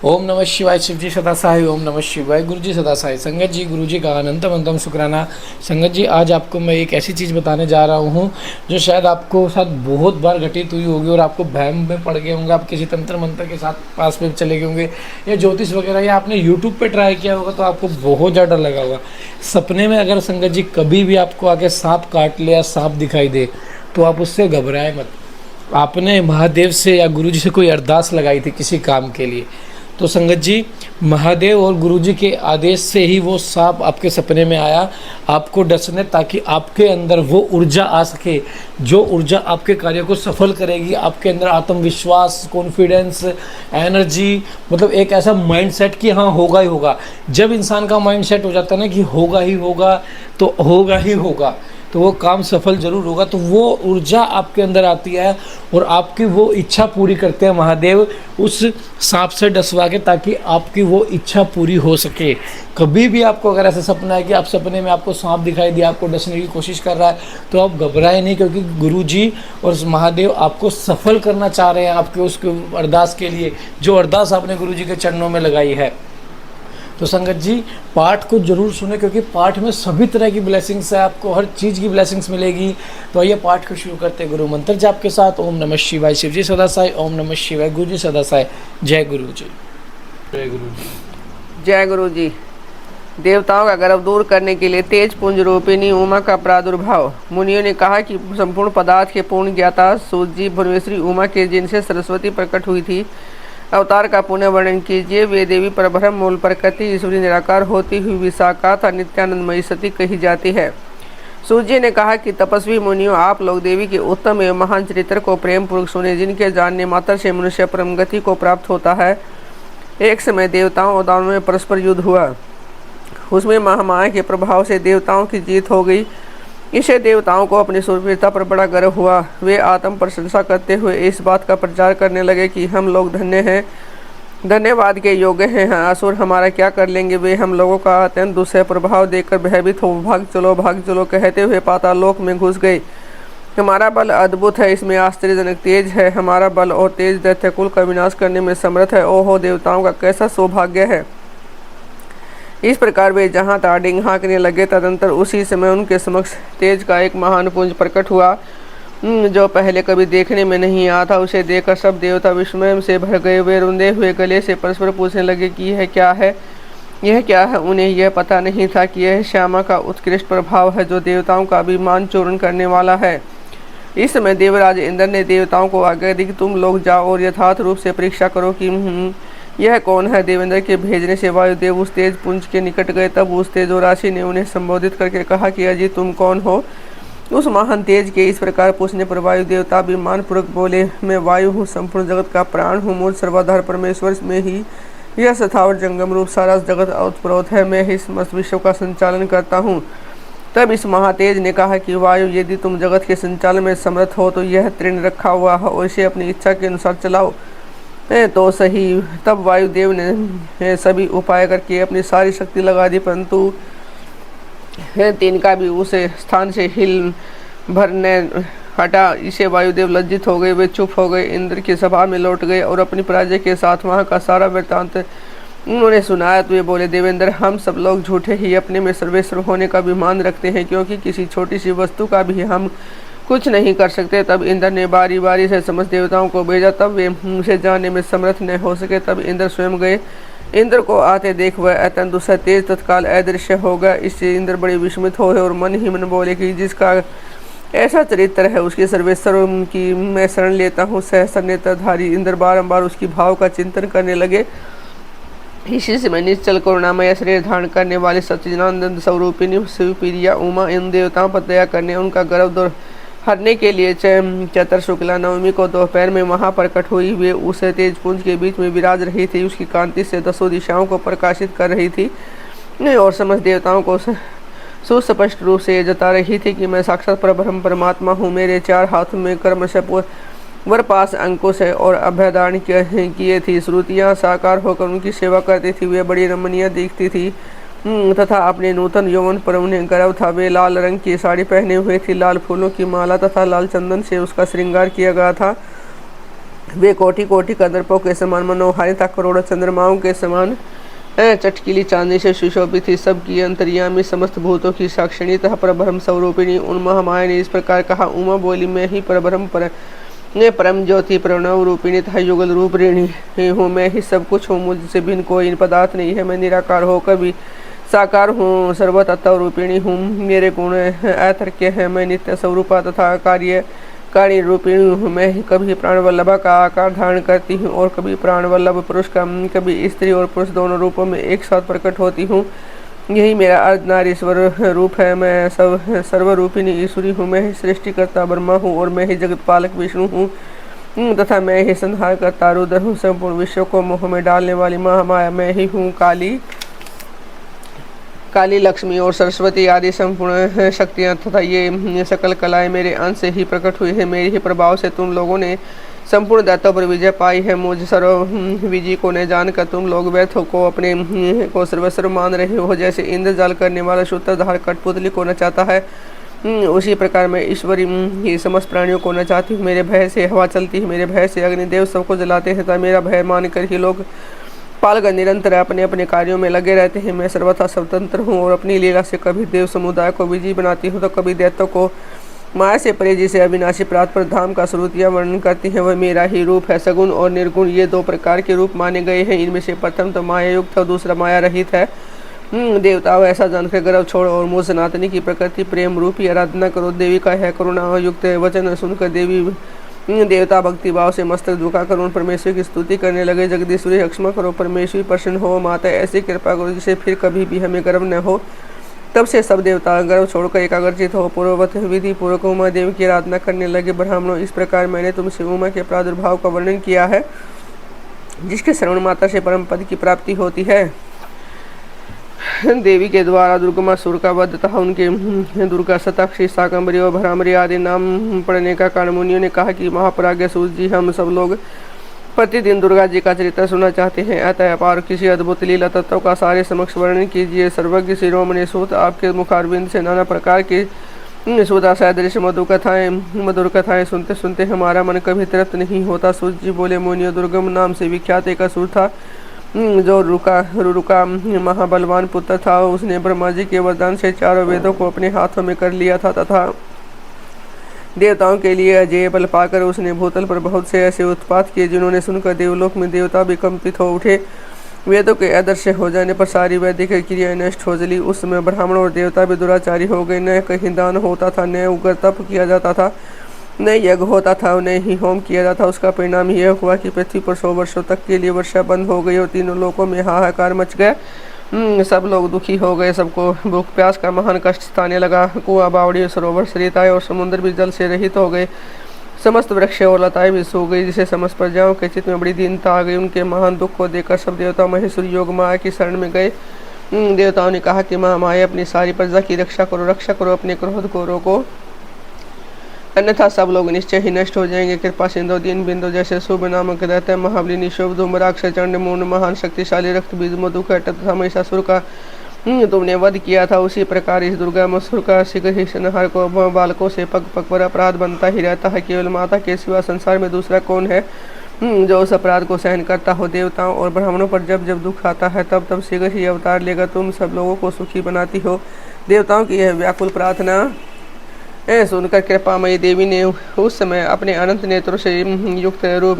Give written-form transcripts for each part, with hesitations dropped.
ओम नमः शिवाय। शिव जी सदा सहाय। ओम नमः शिवाय। गुरु जी सदा सहाय। संगत जी, गुरु जी का अनंतम अनंतम शुक्राना। संगत जी, आज आपको मैं एक ऐसी चीज़ बताने जा रहा हूँ जो शायद आपको साथ बहुत बार घटित हुई होगी और आपको भ्रम में पड़ गए होंगे। आप किसी तंत्र मंत्र के साथ पास में चले गए होंगे या ज्योतिष वगैरह, या आपने यूट्यूब पर ट्राई किया होगा तो आपको बहुत ज़्यादा लगा होगा। सपने में अगर संगत जी कभी भी आपको आके सांप काट ले या सांप दिखाई दे तो आप उससे घबराए मत। आपने महादेव से या गुरु जी से कोई अरदास लगाई थी किसी काम के लिए, तो संगत जी महादेव और गुरुजी के आदेश से ही वो सांप आपके सपने में आया आपको डसने, ताकि आपके अंदर वो ऊर्जा आ सके जो ऊर्जा आपके कार्य को सफल करेगी। आपके अंदर आत्मविश्वास, कॉन्फिडेंस, एनर्जी, मतलब एक ऐसा माइंडसेट कि हाँ होगा ही होगा। जब इंसान का माइंडसेट हो जाता है ना कि होगा ही होगा, तो होगा ही होगा, तो वो काम सफल जरूर होगा। तो वो ऊर्जा आपके अंदर आती है और आपकी वो इच्छा पूरी करते हैं महादेव उस सांप से डसवा के, ताकि आपकी वो इच्छा पूरी हो सके। कभी भी आपको अगर ऐसा सपना है कि आप सपने में आपको सांप दिखाई दिया, आपको डसने की कोशिश कर रहा है, तो आप घबराए नहीं, क्योंकि गुरुजी और महादेव आपको सफल करना चाह रहे हैं आपके उस अरदास के लिए, जो अरदास आपने गुरुजी के चरणों में लगाई है। तो संगत जी, पाठ को जरूर सुने, क्योंकि पाठ में सभी तरह की ब्लेसिंग्स है, आपको हर चीज़ की ब्लेसिंग्स मिलेगी। तो आइए पाठ को शुरू करते हैं गुरु मंत्र जाप के साथ। ओम नमः शिवाय। शिव जी सदा साई। ओम नमः शिवाय। गुरु जी सदा साई। जय गुरु जी। जय गुरु जी। जय गुरु जी। देवताओं का गर्व दूर करने के लिए तेज पुंज रूपिणी उमा का प्रादुर्भाव। मुनियों ने कहा कि संपूर्ण पदार्थ के पूर्ण ज्ञाता सूर्य भुवनेश्वरी उमा के जिनसे सरस्वती प्रकट हुई थी, अवतार का पुनः वर्णन कीजिए। वे देवी परब्रह्म मूल प्रकृति ईश्वरी निराकार होती हुई विशाखा तथा नित्यानंदमयी सती कही जाती है। सूर्य ने कहा कि तपस्वी मुनियों, आप लोग देवी के उत्तम एवं महान चरित्र को प्रेम पूर्वक सुने, जिनके जानने मात्र से मनुष्य परम गति को प्राप्त होता है। एक समय देवताओं और दानवों में परस्पर युद्ध हुआ। उसमें महामाया के प्रभाव से देवताओं की जीत हो गई। इससे देवताओं को अपनी शूरवीरता पर बड़ा गर्व हुआ। वे आत्म प्रशंसा करते हुए इस बात का प्रचार करने लगे कि हम लोग धन्य हैं, धन्यवाद के योग्य हैं। असुर हमारा क्या कर लेंगे। वे हम लोगों का अत्यंत दुस्सह प्रभाव देखकर भयभीत हो भाग चलो कहते हुए पाताल लोक में घुस गए। हमारा बल अद्भुत है, इसमें आश्चर्यजनक तेज है। हमारा बल और तेज दैत्य कुल का विनाश करने में समर्थ है। ओहो, देवताओं का कैसा सौभाग्य है। इस प्रकार वे जहाँ ताड़िंग हाँकने लगे, तदंतर उसी समय उनके समक्ष तेज का एक महान पुंज प्रकट हुआ जो पहले कभी देखने में नहीं आया था। उसे देखकर सब देवता विस्मय से भर गए। वे रुंधे हुए गले से परस्पर पूछने लगे कि यह क्या है, यह क्या है। उन्हें यह पता नहीं था कि यह श्यामा का उत्कृष्ट प्रभाव है जो देवताओं का अभिमान चूर्ण करने वाला है। इस समय देवराज इंद्र ने देवताओं को आज्ञा दी कि तुम लोग जाओ और यथार्थ रूप से परीक्षा करो कि यह कौन है। देवेंद्र के भेजने से वायुदेव उस तेज पुंज के निकट गए। तब उस तेजोराशि ने उन्हें संबोधित करके कहा कि अजी, तुम कौन हो। उस महान तेज के इस प्रकार पूछने पर वायु देवता अभिमान पूर्वक बोले, मैं वायु हूँ, संपूर्ण जगत का प्राण हूँ। मूल सर्वाधार परमेश्वर में ही यह सथावर जंगम रूप सारा जगत उत्प्रोत है। मैं ही समस्त विश्व का संचालन करता हूँ। तब इस महातेज ने कहा कि वायु, यदि तुम जगत के संचालन में समर्थ हो तो यह तृण रखा हुआ है और इसे अपनी इच्छा के अनुसार चलाओ तो सही। तब वायुदेव ने सभी उपाय करके अपनी सारी शक्ति लगा दी, परंतु तिनका भी उस स्थान से हिल भरने हटा। इसे वायुदेव लज्जित हो गए। वे चुप हो गए, इंद्र की सभा में लौट गए और अपनी पराजय के साथ वहाँ का सारा वृत्तांत उन्होंने सुनाया। तो वे बोले, देवेंद्र, हम सब लोग झूठे ही अपने में सर्वेश्वर होने का अभिमान रखते हैं, क्योंकि किसी छोटी सी वस्तु का भी हम कुछ नहीं कर सकते। तब इंद्र ने बारी बारी से समस्त देवताओं को भेजा, तब वे उसे जानने में समर्थ न हो सके। तब इंद्र स्वयं गए। इंद्र को आते देख वह अत्यंत दुस्सह तेज तत्काल अदृश्य हो गया। इससे इंद्र बड़े विस्मित हुए और मन ही मन बोले कि जिसका ऐसा चरित्र है उसके सर्वेश्वर की मैं शरण लेता हूँ। सहस्र नेत्रधारी इंद्र बारंबार उसकी भाव का चिंतन करने लगे। इसी समय निश्चल करुणामय शरीर धारण करने वाले सच्चिदानंद स्वरूपिणी शिवप्रिया उमा इन देवताओं पर दया करने उनका गर्व दूर हरने के लिए चैत्र शुक्ला नवमी को दोपहर में वहाँ प्रकट हुई। वे उस तेज पुंज के बीच में विराज रही थी। उसकी कांति से दसों दिशाओं को प्रकाशित कर रही थी और समस्त देवताओं को सुस्पष्ट रूप से जता रही थी कि मैं साक्षात परब्रह्म परमात्मा हूँ। मेरे चार हाथों में कर्मश वरपास अंकुश है और अभ्यदान किए थी। श्रुतियाँ साकार होकर उनकी सेवा करती थी। वे बड़ी रमणीय दिखती थी तथा अपने नूतन यौवन पर उन्हें गर्व था। वे लाल रंग की साड़ी पहने हुए थी। लाल फूलों की माला तथा लाल चंदन से उसका श्रृंगार किया गया था। वे कोटि कोटि कंदर्पों के समान मनोहारी था, करोड़ों चंद्रमाओं के समान चटकीली चांदी से सुशोभित थी। सबकी अंतर्यामी, समस्त भूतों की साक्षिणी तथा परब्रह्म स्वरूपिणी उन महामाया ने इस प्रकार कहा। उमा बोली, मैं ही परब्रह्म परम ज्योति प्रणव रूपिणी तथा युगल रूप ऋणी हूँ। मैं ही सब कुछ हूँ, मुझसे भिन्न कोई पदार्थ नहीं है। मैं निराकार होकर भी साकार हूँ, सर्वतत्व रूपिणी हूँ। मेरे गुण अतर्क्य है। मैं नित्य स्वरूपा तथा कार्य रूपिणी हूँ। मैं ही कभी प्राण वल्लभा का आकार धारण करती हूँ और कभी प्राण वल्लभ पुरुष का, कभी स्त्री और पुरुष दोनों रूपों में एक साथ प्रकट होती हूँ। यही मेरा अर्धनारीश्वर रूप है। मैं सर्वरूपिणी ईश्वरी हूँ। मैं ही सृष्टिकर्ता ब्रह्मा हूँ और मैं ही जगत पालक विष्णु हूँ तथा मैं ही संहार करता रुद्र हूँ। संपूर्ण विश्व को मोह में डालने वाली महामाया मैं ही हूँ। काली, लक्ष्मी और सरस्वती आदि संपूर्ण शक्तियाँ तथा ये सकल कलाएं मेरे अंश से ही प्रकट हुई है। मेरे ही प्रभाव से तुम लोगों ने संपूर्ण दैत्यों पर विजय पाई है। मुझ सर्व विजय को न जानकर तुम लोग व्यर्थ को अपने को सर्वस्व मान रहे हो। जैसे इंद्रजाल करने वाला सूत्रधार कठपुतली को नचाता है, उसी प्रकार मैं ईश्वरी ही समस्त प्राणियों को नचाती हूँ। मेरे भय से हवा चलती है, मेरे भय से अग्निदेव सबको जलाते हैं तथा मेरा भय मानकर ही लोग पालगण निरंतर अपने अपने कार्यों में लगे रहते हैं। मैं सर्वथा स्वतंत्र हूँ और अपनी लीला से कभी देव समुदाय को विजयी बनाती हूँ तो कभी दैत्यों को माया से परे, जिसे अविनाशी प्रात पर धाम का श्रुतियाँ वर्णन करती हैं, वह मेरा ही रूप है। सगुण और निर्गुण ये दो प्रकार के रूप माने गए हैं। इनमें से प्रथम तो माया युक्त और दूसरा माया रहित है। देवताओं, ऐसा जानकर गर्व छोड़ो और मुझ सनातनी की प्रकृति प्रेम रूप की आराधना करो। देवी का है करुणा युक्त वचन सुनकर देवता भक्ति भाव से मस्तक झुकाकर उन परमेश्वर की स्तुति करने लगे। जगदीश्वरी, क्षमा करो, परमेश्वरी प्रसन्न हो। माता, ऐसी कृपा करो जिसे फिर कभी भी हमें गर्व न हो। तब से सब देवता गर्व छोड़कर एकाग्रचित हो पूर्ववत विधि पूर्वक उमा देवी की आराधना करने लगे। ब्राह्मणों, इस प्रकार मैंने तुमसे उमा के प्रादुर्भाव का वर्णन किया है, जिसके श्रवण माता से परम पद की प्राप्ति होती है। देवी के द्वारा दुर्गमा सुर का वध तथा उनके दुर्गा, शताक्षी, शाकंभरी और भ्रामरी आदि नाम पढ़ने का कारण मुनियों ने कहा कि महाप्राज्ञ सूर्य जी, हम सब लोग प्रतिदिन दुर्गा जी का चरित्र सुनना चाहते हैं। अतः अपार किसी अद्भुत लीला तत्व का सारे समक्ष वर्णन कीजिए। सर्वज्ञ शिरोमणि सूत, आपके मुखारविंद से नाना प्रकार की सुधा सदृश मधुर कथाएं सुनते सुनते हमारा मन कभी तृप्त नहीं होता। सूर्य जी बोले, मुनियों, दुर्गम नाम से विख्यात एक असुर था जो रुका महाबलवान पुत्र था। उसने ब्रह्मा जी के वरदान से चारों वेदों को अपने हाथों में कर लिया था तथा देवताओं के लिए अजय बल पाकर उसने भूतल पर बहुत से ऐसे उत्पात किए जिन्होंने सुनकर देवलोक में देवता भी कंपित हो उठे। वेदों के अदृश्य हो जाने पर सारी वैदिक क्रियाएं नष्ट हो चली। उस समय ब्राह्मण और देवता भी दुराचारी हो गए। न कहीं दान होता था, न उग्र तप किया जाता था, न यज्ञ होता था, न ही होम किया जाता। उसका परिणाम यह हुआ कि पृथ्वी पर 100 वर्षों तक के लिए वर्षा बंद हो गई और तीनों लोकों में हाहाकार मच गया। सब लोग दुखी हो गए। सबको भूख प्यास का महान कष्ट सताने लगा। कुआं, बावड़ी, सरोवर, सरिताएं और समुद्र भी जल से रहित हो गए। समस्त वृक्ष और लताएं भी सो गई, जिसे समस्त प्रजाओं के चित्त में बड़ी दीनता आ गई। उनके महान दुख को देखकर सब देवता महेश्वरी योग माया की शरण में गए। देवताओं ने कहा कि महामाया, अपनी सारी प्रजा की रक्षा करो, अपने क्रोध को रोको, अन्यथा सब लोग निश्चय ही नष्ट हो जाएंगे। कृपा सिंधु, दीन बिंदु जैसे शुभ नामक दैत्य, महाबली, निशोभ, धूम्राक्ष, चंड, मूर्ण, महान शक्तिशाली, रक्त बीज, मधुकैटभ तथा महिषासुर का तुमने वध किया था, उसी प्रकार इस दुर्गा मसुर का शीघ्र ही संहार को। बालकों से पग पग पर अपराध बनता ही रहता है। केवल माता के सिवा संसार में दूसरा कौन है जो उस अपराध को सहन करता हो। देवताओं और ब्राह्मणों पर जब जब दुख आता है तब तब शीघ्र ही अवतार लेकर तुम सब लोगों को सुखी बनाती हो। देवताओं की यह व्याकुल प्रार्थना सुनकर कृपामयी देवी ने उस समय अपने अनंत नेत्रों से युक्त रूप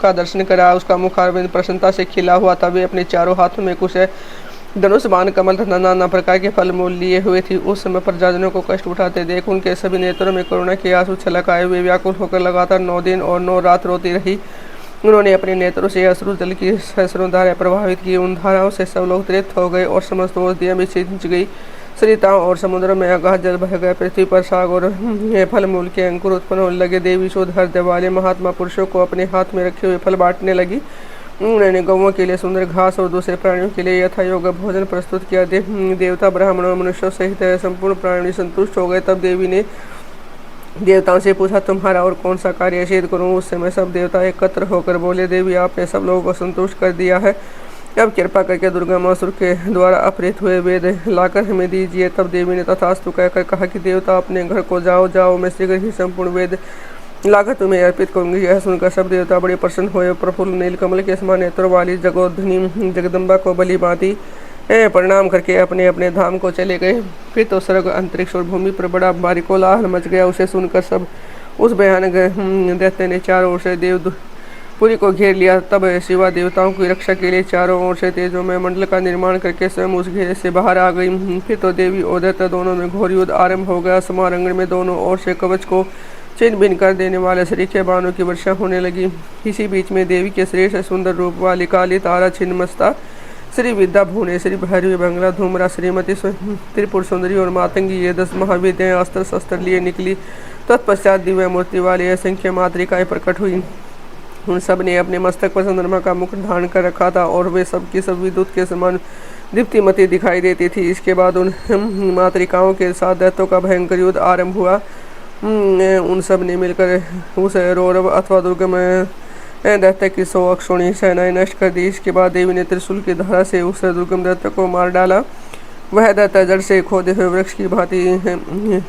का दर्शन करा। उसका मुखारविंद प्रसन्नता से खिला हुआ था। वे अपने चारों हाथों में कुछ धनुष, बाण, कमल तथा नाना प्रकार के फल मूल लिए हुए थी। उस समय प्रजाजनों को कष्ट उठाते देख उनके सभी नेत्रों में करुणा के आंसू छलक आए। वे व्याकुल होकर लगातार 9 दिन और 9 रात रोती रही। उन्होंने अपने नेत्रों से अश्रु जल की सहस्रों धाराएं प्रभावित की। उन धाराओं से सब लोग तृप्त हो गए और समस्त औषधियाँ भी सिंच गई। सरिताओं और समुद्रों में अगाध जल बह गए। पृथ्वी पर साग और फल मूल के अंकुर उत्पन्न होने लगे। देवी शोध हृदय वाले महात्मा पुरुषों को अपने हाथ में रखे हुए फल बांटने लगी। उन्होंने गौओं के लिए सुंदर घास और दूसरे प्राणियों के लिए यथायोग्य भोजन प्रस्तुत किया। देवता, ब्राह्मणों, मनुष्यों सहित संपूर्ण प्राणी संतुष्ट हो गए। तब देवी ने देवताओं से पूछा, तुम्हारा और कौन सा कार्य सिद्ध करूं? उस समय सब देवता एकत्र होकर बोले, देवी, आपने सब लोगों को संतुष्ट कर दिया है। अब कृपा करके दुर्गा मासुर के द्वारा अपहृत हुए वेद लाकर हमें दीजिए। तब देवी ने तथास्तु कहकर कहा कि देवता, अपने घर को जाओ। मैं शीघ्र ही संपूर्ण वेद लाकर तुम्हें अर्पित करूंगी। यह सुनकर सब देवता बड़े प्रसन्न हुए। प्रफुल्ल नीलकमल के समान नेत्रों वाली जगोधनी जगदम्बा को बलि भांति प्रणाम करके अपने अपने धाम को चले गए। फिर तो स्वर्ग, अंतरिक्ष और भूमि पर बड़ा भारी कोलाहल मच गया। उसे सुनकर सब उस भयानक दैत्य ने चारों ओर से देवपुरी को घेर लिया। तब शिवा देवताओं की रक्षा के लिए चारों ओर से तेजों में मंडल का निर्माण करके स्वयं उस घेरे से बाहर आ गई। फिर तो देवी और दैत्य दोनों में घोर युद्ध आरंभ हो गया। समारंगण में दोनों ओर से कवच को छिन्न भिन्न कर देने वाले सरीखे बाणों की वर्षा होने लगी। इसी बीच में देवी के श्रेष्ठ सुंदर रूप वाली काली तारा, छिन्नमस्ता, श्री विद्या, भुवनेश्वरी, भैरवी, बंगला, धूमरा, श्रीमती, त्रिपुर सुंदरी और मातंगी, ये 10 महाविद्याएं अस्त्र शस्त्र लिए निकली। तत्पश्चात दिव्य मूर्ति वाली असंख्य मातृकाएं प्रकट हुई। उन सब ने अपने मस्तक पर चंद्रमा का मुकुट धारण कर रखा था और वे सबकी सब विद्युत के समान दीप्तिमती दिखाई देती थी। इसके बाद उन मातृकाओं के साथ दैत्यों का भयंकर युद्ध आरंभ हुआ। उन सब ने मिलकर उस रौरव अथवा दुर्गम दैत्य की 100 अक्षौणी सेनाएं नष्ट कर दी। इसके बाद देवी ने त्रिशूल की धारा से उस दुर्गम दैत्य को मार डाला। वह दैत्य जड़ से खोदे हुए वृक्ष की भांति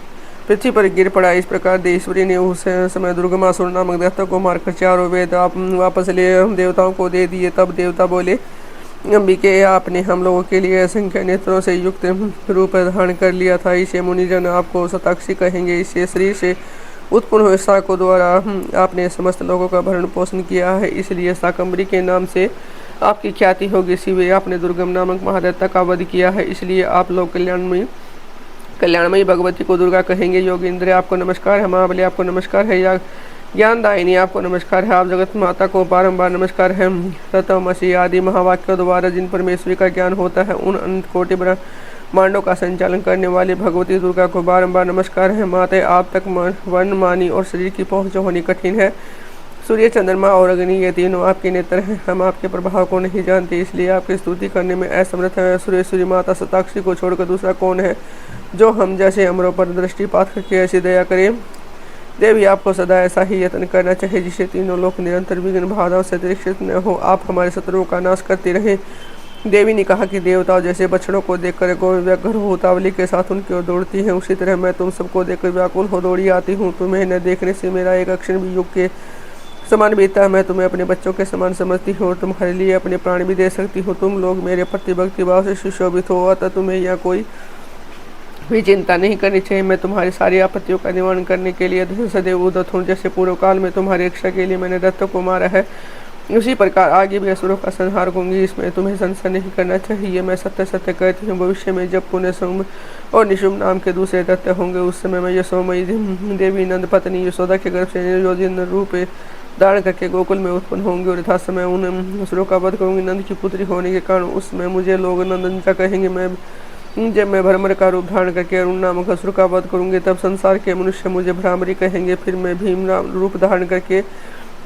पृथ्वी पर गिर पड़ा। इस प्रकार देश्वरी ने उस समय दुर्गमासुर नामक दैत्य को मारकर चारों वेद वापस ले देवताओं को दे दिए। तब देवता बोले, अंबिके, आपने हम लोगों के लिए असंख्य नेत्रों से युक्त रूप धारण कर लिया था। इसे मुनिजन आपको शताक्षी कहेंगे। इससे शरीर से उत्पन्न हुए शाकों द्वारा आपने समस्त लोगों का भरण पोषण किया है, इसलिए शाकंभरी के नाम से आपकी ख्याति होगी। शिवे, आपने दुर्गम नामक महादैत्य का वध किया है, इसलिए आप लोग कल्याणमयी भगवती को दुर्गा कहेंगे। योगींद्र, आपको नमस्कार है। महाबली, आपको नमस्कार है। या ज्ञानदायिनी, आपको नमस्कार है। आप जगत माता को बारंबार नमस्कार है। तत्वमसि आदि महावाक्यों द्वारा जिन परमेश्वरी का ज्ञान होता है, उन अनंत कोटि ब्रह्मांडों का संचालन करने वाली भगवती दुर्गा को बारंबार नमस्कार है। माते, आप तक वन, मानी और शरीर की पहुँच होनी कठिन है। सूर्य, चंद्रमा और अग्नि, ये तीनों आपके नेत्र हैं। हम आपके प्रभाव को नहीं जानते, इसलिए आपकी स्तुति करने में असमर्थ है। सुरेश्वरी माता शताक्षी को छोड़कर दूसरा कौन है जो हम जैसे अमरों पर दृष्टिपात करके ऐसी दया करे। देवी, आपको सदा ऐसा ही यत्न करना चाहिए जिससे तीनों लोग निरंतर विघ्न बाधाओं से दीक्षित न हो। आप हमारे शत्रुओं का नाश करते रहे। देवी ने कहा कि देवताओं जैसे बछड़ों को देखकर गौ व्यग्र हो उतावली के साथ उनकी ओर दौड़ती हैं, उसी तरह मैं तुम सबको देखकर व्याकुल हो दौड़ी आती हूँ। तुम्हें न देखने से मेरा एक अक्षण भी युग के समान बीता है। मैं तुम्हें अपने बच्चों के समान समझती हूँ और तुम्हारे लिए अपने प्राण भी दे सकती हूँ। तुम लोग मेरे प्रति भक्ति भाव से सुशोभित हो, अतः तुम्हें यहाँ कोई भी चिंता नहीं करनी चाहिए। मैं तुम्हारी सारी आपत्तियों का निवारण करने के लिए सदैव उद्यत हूँ। जैसे पूर्व काल में तुम्हारी रक्षा के लिए मैंने दैत्यों को मारा है, उसी प्रकार आगे भी असुरों का संहार करूंगी। इसमें तुम्हें संशय नहीं करना चाहिए। मैं सत्य सत्य कहती हूँ, भविष्य में जब पुण्य शुंभ और निशुंभ नाम के दूसरे दैत्य होंगे, उस समय मैं यशोमयी देवी नंद पत्नी यशोदा के गर्भ से योजिन रूप धारण करके गोकुल में उत्पन्न होंगे और यथा समय उन असुरों का वध करूंगी। नंद की पुत्री होने के कारण उस समय मुझे लोग नंदनचा कहेंगे। जब मैं भ्रमर का रूप धारण करके अरुण नामक असुर का वध करूंगी, तब संसार के मनुष्य मुझे भ्रामरी कहेंगे। फिर मैं भीम रूप धारण करके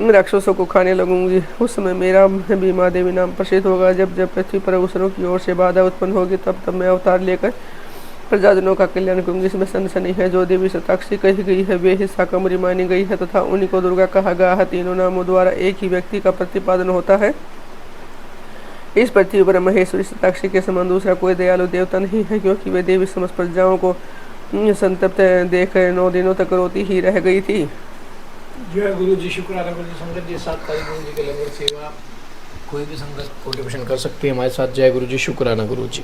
राक्षसों को खाने लगूंगी। उस समय मेरा भीमा देवी नाम प्रसिद्ध होगा। जब जब पृथ्वी पर असुरों की ओर से बाधा उत्पन्न होगी, तब तब मैं अवतार लेकर प्रजाजनों का कल्याण करूंगी। इसमें संशय नहीं है। जो देवी शताक्षी कही गई है, वे ही शाकंभरी मानी गई है तथा उन्हीं को दुर्गा कहा गया है। तीनों नामों द्वारा एक ही व्यक्ति का प्रतिपादन होता है। इस पृथ्वी पर महेश्वरी शताक्षी के समान दूसरा कोई दयालु देवता नहीं है, क्योंकि वे देवी समस्त प्रजाओं को संतप्त देख 9 दिनों तक रोती ही रह गई थी। जय गुरु जी, शुक्राना गुरु जी, संगत जी साथ तारी गुरु जी के लंगर सेवा कोई भी संगत कोटिवेशन कर सकती है हमारे साथ। जय गुरु जी, शुक्राना गुरु जी।